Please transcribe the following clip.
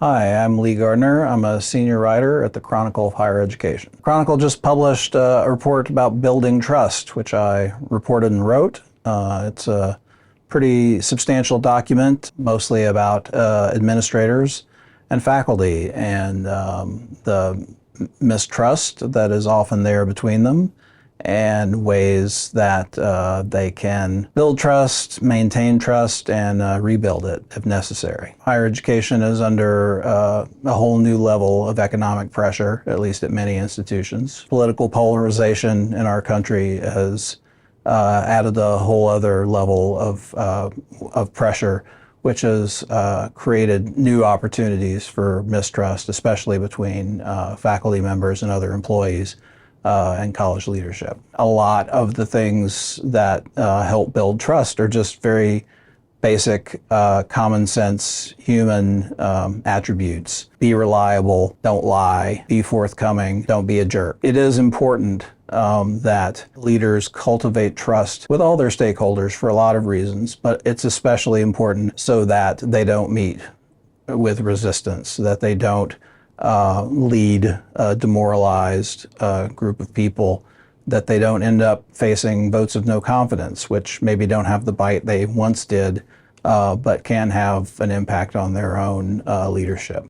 Hi, I'm Lee Gardner. I'm a senior writer at the Chronicle of Higher Education. Chronicle just published a report about building trust, which I reported and wrote. It's a pretty substantial document, mostly about administrators and faculty and the mistrust that is often there between them, and ways that they can build trust, maintain trust, and rebuild it if necessary. Higher education is under a whole new level of economic pressure, at least at many institutions. Political polarization in our country has added a whole other level of pressure, which has created new opportunities for mistrust, especially between faculty members and other employees and college leadership. A lot of the things that help build trust are just very basic, common sense human attributes. Be reliable, don't lie, be forthcoming, don't be a jerk. It is important that leaders cultivate trust with all their stakeholders for a lot of reasons, but it's especially important so that they don't meet with resistance, that they don't lead a demoralized group of people, that they don't end up facing votes of no confidence, which maybe don't have the bite they once did, but can have an impact on their own leadership.